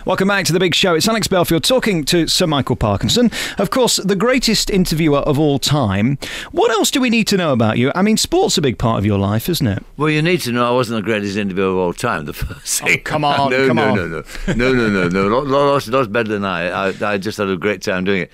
Welcome back to The Big Show. It's Alex Belfield talking to Sir Michael Parkinson. Of course, the greatest interviewer of all time. What else do we need to know about you? I mean, sport's a big part of your life, isn't it? Well, you need to know I wasn't the greatest interviewer of all time, the first thing. Oh, come on, no, come no, on. No. Lots better than I just had a great time doing it.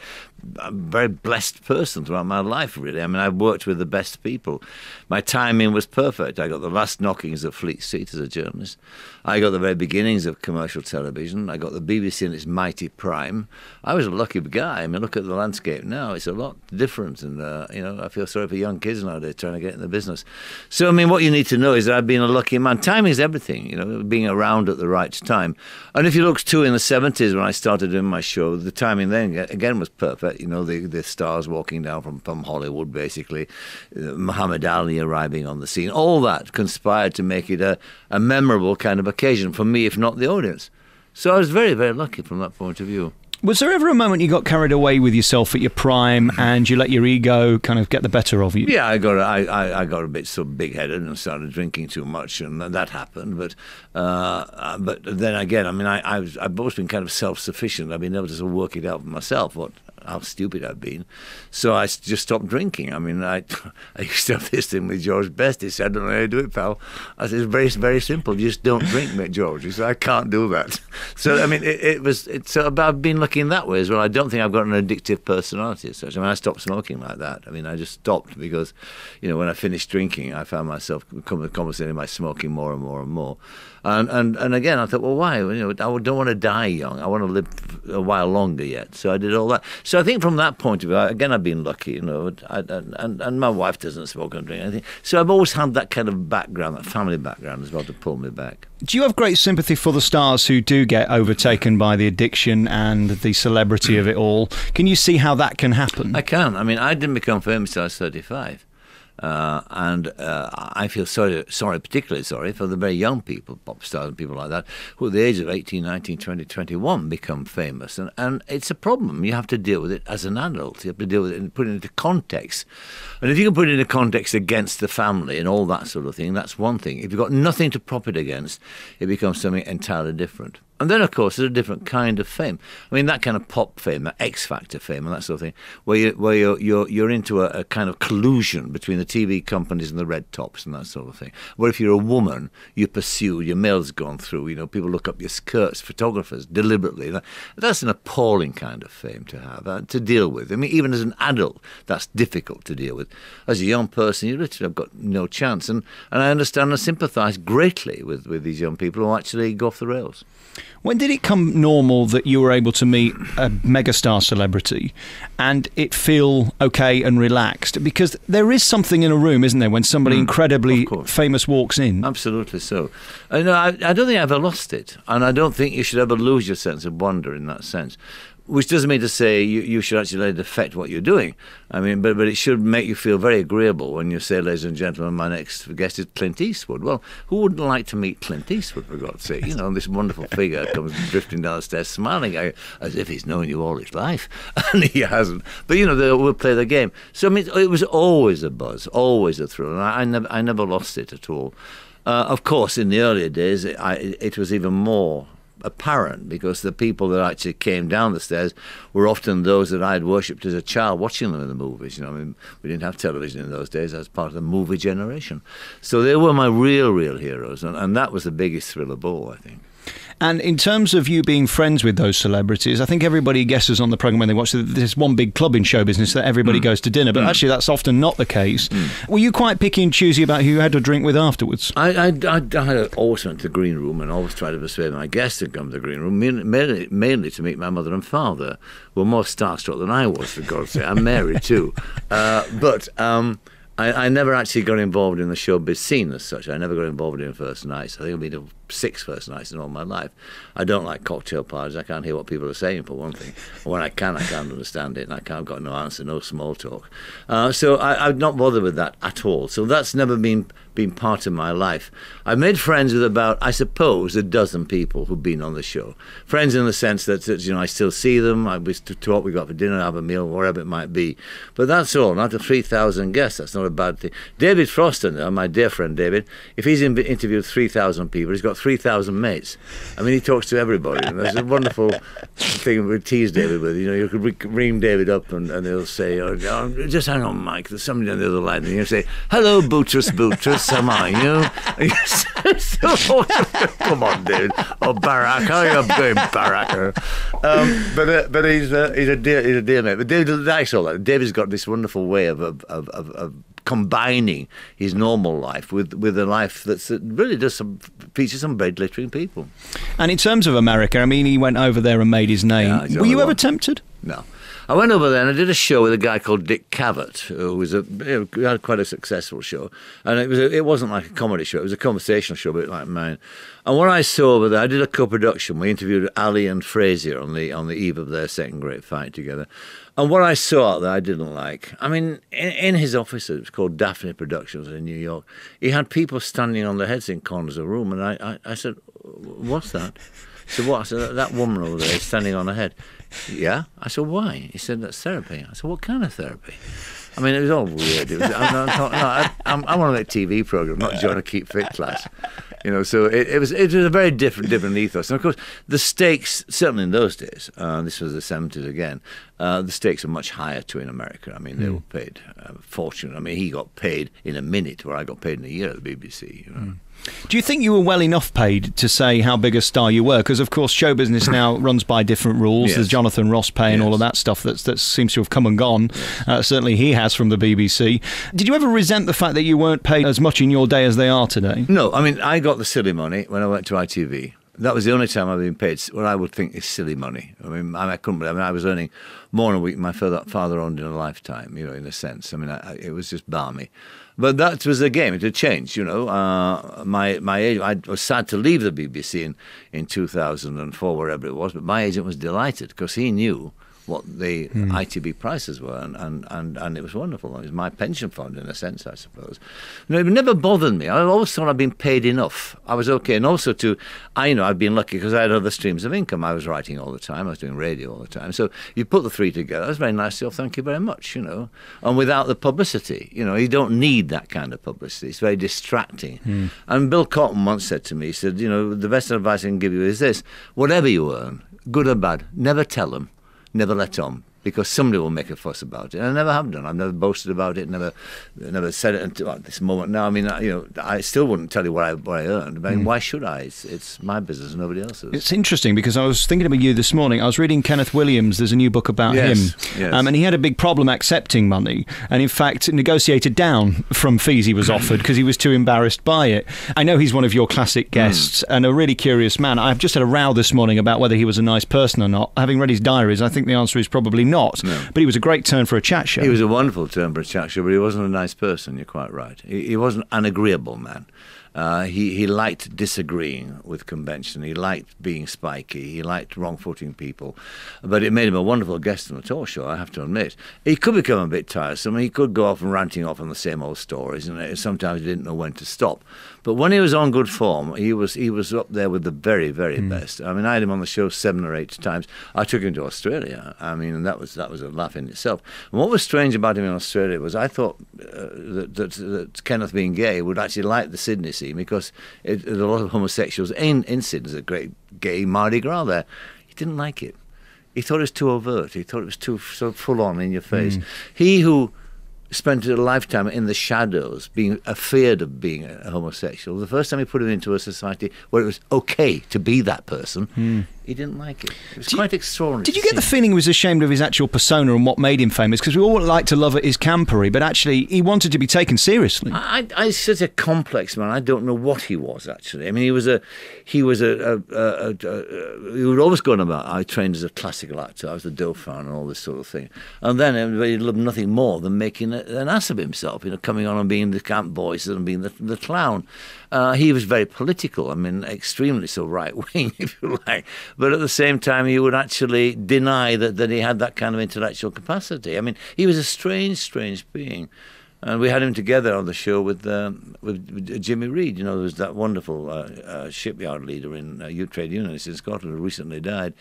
I'm a very blessed person throughout my life, really. I mean, I've worked with the best people. My timing was perfect. I got the last knockings of Fleet Street as a journalist. I got the very beginnings of commercial television. I got the BBC in its mighty prime. I was a lucky guy. I mean, look at the landscape now. It's a lot different. And, I feel sorry for young kids nowadays trying to get in the business. So, I mean, what you need to know is that I've been a lucky man. Timing is everything, being around at the right time. And if you look, too, in the 70s when I started doing my show, the timing then, again, was perfect. The stars walking down from Hollywood, basically, Muhammad Ali arriving on the scene, all that conspired to make it a memorable kind of occasion for me, if not the audience. So I was very, very lucky from that point of view. Was there ever a moment you got carried away with yourself at your prime and you let your ego kind of get the better of you? Yeah, I got a bit so big-headed and started drinking too much, and that happened. But then again, I mean, I've always been kind of self-sufficient. I've been able to sort of work it out for myself, how stupid I've been. So I just stopped drinking. I mean, I used to have this thing with George Best. He said, I don't know how to do it, pal. I said, it's very, very simple. You just don't drink, mate, George. He said, I can't do that. So, I mean, it's about being lucky in that way as well. I don't think I've got an addictive personality as such. I mean, I stopped smoking like that. I mean, I just stopped because, when I finished drinking, I found myself compensating by smoking more and more and more. And again, I thought, well, why? I don't want to die young. I want to live a while longer yet. So I did all that. So I think from that point of view, again, I've been lucky, and my wife doesn't smoke or drink anything. So I've always had that kind of background, that family background as well, to pull me back. Do you have great sympathy for the stars who do get overtaken by the addiction and the celebrity of it all? Can you see how that can happen? I can. I mean, I didn't become famous till I was 35. I feel particularly sorry for the very young people, pop stars and people like that, who at the age of 18, 19, 20, 21 become famous. And it's a problem. You have to deal with it as an adult. You have to deal with it and put it into context. And if you can put it into context against the family and all that sort of thing, that's one thing. If you've got nothing to prop it against, it becomes something entirely different. And then, of course, there's a different kind of fame. I mean, that kind of pop fame, that X Factor fame, and that sort of thing, where you're into a kind of collusion between the TV companies and the red tops and that sort of thing. Where if you're a woman, you pursue, your mail's gone through. People look up your skirts, photographers, deliberately. That's an appalling kind of fame to have, to deal with. I mean, even as an adult, that's difficult to deal with. As a young person, you literally have got no chance. And I understand and sympathise greatly with these young people who actually go off the rails. When did it come normal that you were able to meet a megastar celebrity and it feel okay and relaxed? Because there is something in a room, isn't there, when somebody incredibly famous walks in? Absolutely so. I don't think I ever lost it, and I don't think you should ever lose your sense of wonder in that sense. Which doesn't mean to say you should actually let it affect what you're doing. I mean, but it should make you feel very agreeable when you say, ladies and gentlemen, my next guest is Clint Eastwood. Well, who wouldn't like to meet Clint Eastwood, for God's sake? This wonderful figure comes drifting down the stairs, smiling at you, as if he's known you all his life. And he hasn't. But, we'll play the game. So, I mean, it was always a buzz, always a thrill. And I never lost it at all. Of course, in the earlier days, it was even more apparent because the people that actually came down the stairs were often those that I'd worshipped as a child watching them in the movies. I mean, we didn't have television in those days. I was part of the movie generation. So they were my real heroes, and that was the biggest thrill of all, I think. And in terms of you being friends with those celebrities, I think everybody guesses on the programme when they watch that there's one big club in show business that everybody goes to dinner, but actually that's often not the case. Were you quite picky and choosy about who you had to drink with afterwards? I always went to the green room and always tried to persuade my guests to come to the green room, mainly to meet my mother and father, who were more starstruck than I was, for God's sake. I'm married too. I never actually got involved in the showbiz scene as such. I never got involved in first nights. I think I've been to 6 first nights in all my life. I don't like cocktail parties. I can't hear what people are saying, for one thing. When I can't understand it, and I've got no answer, no small talk. So I'm not bothered with that at all. So that's never been part of my life. I've made friends with about, I suppose, a dozen people who've been on the show. Friends in the sense that I still see them. We talk, we go out for dinner, have a meal, whatever it might be. But that's all. Not to 3,000 guests. That's not a bad thing. David Frost, my dear friend David, if he's interviewed 3,000 people, he's got 3,000 mates. I mean, he talks to everybody. And there's a wonderful thing we tease David with. You know, you could ring David up and he'll say, oh, just hang on, Mike, there's somebody on the other line. And he'll say, hello, Bootrus, how are you? Come on, David. Oh, Barack, how are you doing, Barack? But he's a dear mate. But David likes all that. David's got this wonderful way of combining his normal life with a life that really does feature some very glittering people. And in terms of America, I mean, he went over there and made his name. Yeah, were you ever tempted? No. I went over there and I did a show with a guy called Dick Cavett, who was he had quite a successful show, and it wasn't like a comedy show; it was a conversational show, a bit like mine. And what I saw over there, I did a co-production. We interviewed Ali and Frazier on the eve of their second great fight together. And what I saw out there, I didn't like. I mean, in his office, it was called Daphne Productions in New York. He had people standing on their heads in corners of the room, and I said, "What's that?" He said, "What?" I said, "That woman over there is standing on her head." Yeah? I said, "Why?" He said, "That's therapy." I said, "What kind of therapy?" I mean, it was all weird. I want to make a TV program, not join a keep fit class. You know, so it was a very different ethos. And of course, the stakes, certainly in those days, this was the 70s again, the stakes are much higher too in America. I mean, they were paid a fortune. I mean, he got paid in a minute, where I got paid in a year at the BBC. You know. Do you think you were well enough paid to say how big a star you were? Because, of course, show business now runs by different rules. Yes. There's Jonathan Ross pay and all of that stuff that seems to have come and gone. Yes. Certainly he has from the BBC. Did you ever resent the fact that you weren't paid as much in your day as they are today? No, I mean, I got the silly money when I went to ITV. That was the only time I've been paid what I would think is silly money. I mean, I couldn't believe. I mean, I was earning more in a week than my father owned in a lifetime. You know, in a sense. I mean, it was just balmy. But that was the game. It had changed. You know, my age. I was sad to leave the BBC in 2004, wherever it was. But my agent was delighted because he knew what the ITV prices were, and it was wonderful. It was my pension fund, in a sense, I suppose. No, it never bothered me. I always thought I'd been paid enough. I was okay. And also, I'd been lucky because I had other streams of income. I was writing all the time. I was doing radio all the time. So you put the three together. That's very nice. So thank you very much, you know. And without the publicity, you know, you don't need that kind of publicity. It's very distracting. And Bill Cotton once said to me, he said, you know, the best advice I can give you is this: whatever you earn, good or bad, never tell them. Never let on, because somebody will make a fuss about it. And I never have done. I've never boasted about it. Never said it until this moment. Now, I mean, you know, I still wouldn't tell you what I earned. I mean, why should I? It's my business, nobody else's. It's interesting because I was thinking about you this morning. I was reading Kenneth Williams. There's a new book about him, and he had a big problem accepting money, and in fact negotiated down from fees he was offered because he was too embarrassed by it. I know he's one of your classic guests and a really curious man. I've just had a row this morning about whether he was a nice person or not. Having read his diaries, I think the answer is probably not. No. But he was a great turn for a chat show. He was a wonderful turn for a chat show, but he wasn't a nice person. You're quite right. He wasn't an agreeable man. He liked disagreeing with convention. He liked being spiky. He liked wrong-footing people. But it made him a wonderful guest on the talk show, I have to admit. He could become a bit tiresome. He could go off and ranting off on the same old stories, and sometimes he didn't know when to stop. But when he was on good form, he was up there with the very, very best. I mean, I had him on the show 7 or 8 times. I took him to Australia. I mean, and that was a laugh in itself. And what was strange about him in Australia was I thought that Kenneth, being gay, would actually like the Sydney scene, because there's a lot of homosexuals in Sydney. There's a great gay Mardi Gras there. He didn't like it. He thought it was too overt. He thought it was too so full on in your face. He who spent a lifetime in the shadows, being afeared of being a homosexual, the first time he put him into a society where it was okay to be that person, he didn't like it. It was quite extraordinary. Did you get the feeling he was ashamed of his actual persona and what made him famous? Because we all like to love his campery, but actually he wanted to be taken seriously. I such a complex man. I don't know what he was actually. I mean, he would always go on about, I trained as a classical actor, I was the Dauphin and all this sort of thing. And then everybody loved nothing more than making an ass of himself, you know, coming on and being the camp voice and being the clown. He was very political. I mean, extremely so right-wing, if you like. But at the same time, he would actually deny that he had that kind of intellectual capacity. I mean, he was a strange, strange being. And we had him together on the show with Jimmy Reid. You know, there was that wonderful shipyard leader in trade unionists in Scotland who recently died.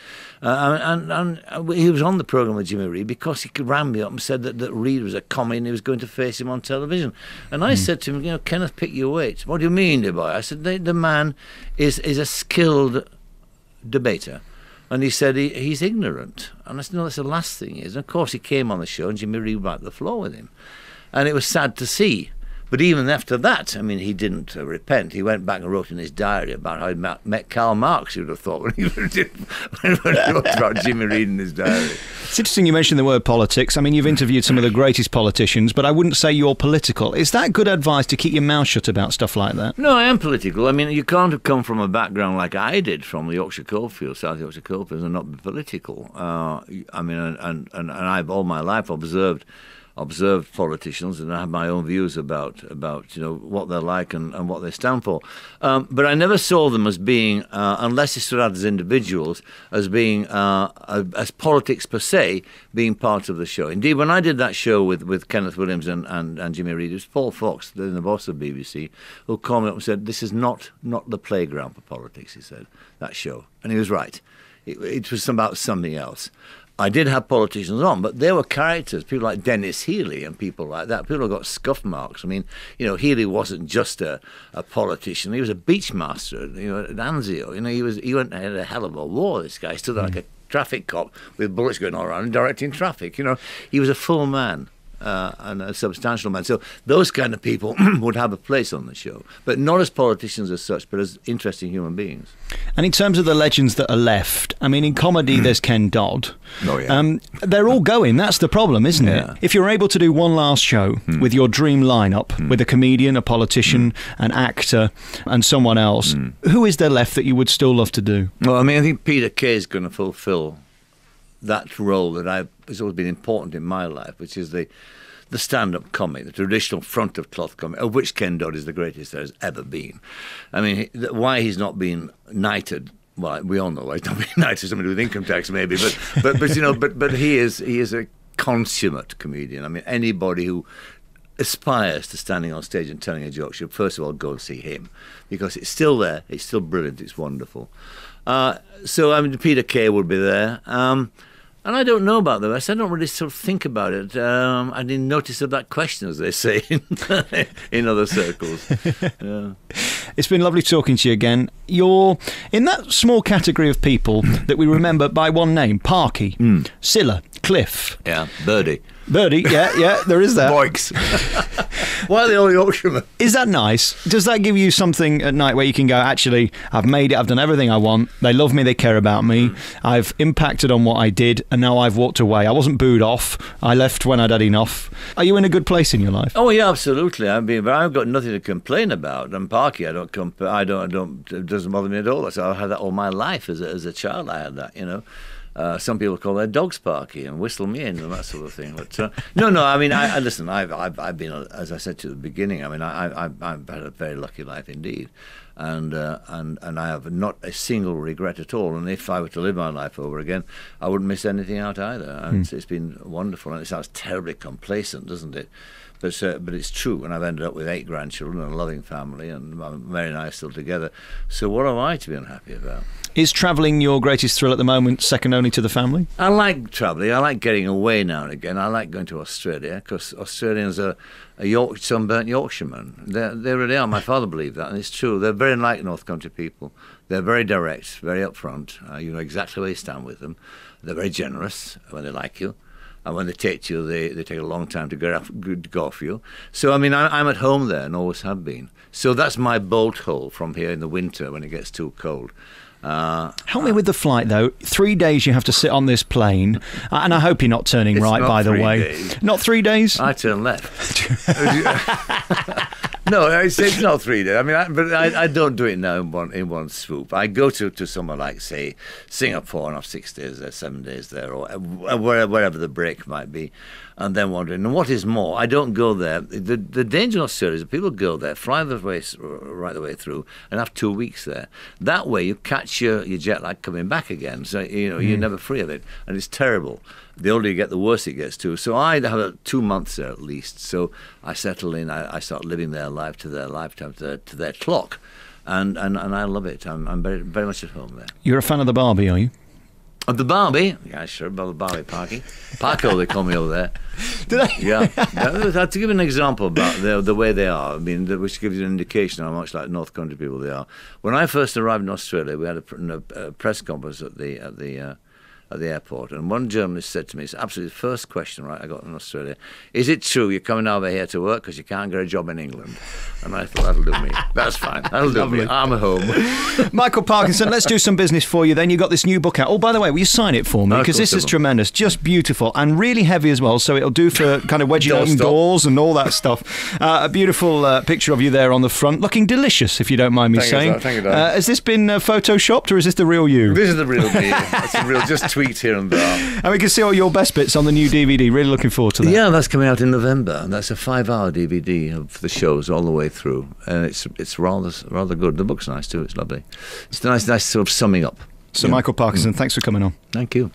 And he was on the programme with Jimmy Reid because he rang me up and said that Reid was a commie and he was going to face him on television. And I said to him, you know, Kenneth, pick your weight. What do you mean, dear boy? I said, the man is a skilled debater. And he said he's ignorant. And I said, no, that's the last thing he is. And of course, he came on the show and Jimmy Reid wiped the floor with him. And it was sad to see. But even after that, I mean, he didn't repent. He went back and wrote in his diary about how he met Karl Marx, you'd have thought, when he wrote about Jimmy Reid in his diary. It's interesting you mentioned the word politics. I mean, you've interviewed some of the greatest politicians, but I wouldn't say you're political. Is that good advice to keep your mouth shut about stuff like that? No, I am political. I mean, you can't have come from a background like I did from the Yorkshire coalfields, South Yorkshire coalfields, and not be political. I mean, and I've all my life observed politicians, and I have my own views about you know what they're like and what they stand for. But I never saw them as being, unless they stood out as individuals, as being as politics per se being part of the show. Indeed, when I did that show with Kenneth Williams and Jimmy Reid, it was Paul Fox, the boss of BBC, who called me up and said, "This is not the playground for politics." He said, that show, and he was right. It was about something else. I did have politicians on, but there were characters, people like Dennis Healey and people like that. People who got scuff marks. I mean, you know, Healey wasn't just a politician. He was a beachmaster, you know, at Anzio. You know, he went and had a hell of a war, this guy. He stood like a traffic cop with bullets going all around and directing traffic. You know, he was a full man. And a substantial man. So those kind of people would have a place on the show, but not as politicians as such, but as interesting human beings. And in terms of the legends that are left, I mean, in comedy, there's Ken Dodd. Oh, yeah. They're all going. That's the problem, isn't Yeah. it? If you're able to do one last show with your dream lineup, with a comedian, a politician, an actor, and someone else, who is there left that you would still love to do? Well, I mean, I think Peter Kay is going to fulfil that role that has always been important in my life, which is the stand-up comic, the traditional front-of-cloth comic, of which Ken Dodd is the greatest there has ever been. I mean, why he's not been knighted, well, we all know why he's not been knighted, somebody with income tax maybe, but you know, but he is a consummate comedian. I mean, anybody who aspires to standing on stage and telling a joke should first of all go and see him, because it's still there, it's still brilliant, it's wonderful. So, I mean, Peter Kay would be there. And I don't know about the rest. I don't really sort of think about it. I didn't notice of that question, as they say in other circles. Yeah. It's been lovely talking to you again. You're in that small category of people that we remember by one name: Parky, Scylla, Cliff. Yeah, Birdie. Birdie, yeah, there is that. Boix. Why are they all Yorkshiremen? Is that nice? Does that give you something at night where you can go, actually, I've made it, I've done everything I want, they love me, they care about me, I've impacted on what I did, and now I've walked away. I wasn't booed off, I left when I'd had enough. Are you in a good place in your life? Oh yeah, absolutely. I mean, I've got nothing to complain about. And Parky, it doesn't bother me at all. So I've had that all my life. As a child, I had that, you know. Some people call their dogs Parky and whistle me in and that sort of thing. But no. I mean, listen. I've been, as I said to the beginning. I mean, I've had a very lucky life indeed, and I have not a single regret at all. And if I were to live my life over again, I wouldn't miss anything out either. It's been wonderful, and it sounds terribly complacent, doesn't it? But it's true, and I've ended up with 8 grandchildren and a loving family, and Mary and I are still together. So what am I to be unhappy about? Is travelling your greatest thrill at the moment, second only to the family? I like travelling. I like getting away now and again. I like going to Australia, because Australians are sunburnt Yorkshiremen. They really are. My father believed that, and it's true. They're very like North Country people. They're very direct, very upfront. You know exactly where you stand with them. They're very generous when they like you. And when they take you, they take a long time to go off you. So, I mean, I'm at home there and always have been. So that's my bolt hole from here in the winter when it gets too cold. Help me with the flight, though. 3 days you have to sit on this plane. And I hope you're not turning right, by the way. Days. Not 3 days? I turn left. No, it's not 3 days. I mean, I don't do it now in one swoop. I go to somewhere like, say, Singapore and have 6 days there, 7 days there, or wherever the break might be, and then wandering. And what is more, I don't go there. The danger in Australia is that people go there, fly right the way through, and have 2 weeks there. That way, you catch your jet lag coming back again. So you're never free of it, and it's terrible. The older you get, the worse it gets too. So I have 2 months there at least. So I settle in. I start living their life to their lifetime, to their clock, and I love it. I'm very, very much at home there. You're a fan of the Barbie, are you? Of the Barbie? Yeah, sure. About the Barbie, Parky. Parko, they call me over there. Did I? Yeah. To give an example about the way they are, I mean, which gives you an indication how much like North Country people they are. When I first arrived in Australia, we had a press conference at the airport, and one journalist said to me, it's absolutely the first question I got in Australia, is it true you're coming over here to work because you can't get a job in England? And I thought, that'll do me. That's fine. That'll do me. I'm home. Michael Parkinson, let's do some business for you then. You got this new book out. Oh, by the way, will you sign it for me? Because this is tremendous. Just beautiful and really heavy as well, so it'll do for kind of wedging open doors and all that stuff. A beautiful picture of you there on the front, looking delicious, if you don't mind me saying. Thank you, Dodd. Has this been photoshopped, or is this the real you? This is the real me. It's the real, just tweaked here and there. And we can see all your best bits on the new DVD. Really looking forward to that. Yeah, that's coming out in November. That's a 5-hour DVD of the shows all the way through, and it's rather good. The book's nice too. It's lovely. It's a nice sort of summing up. So, Michael Parkinson, thanks for coming on. Thank you.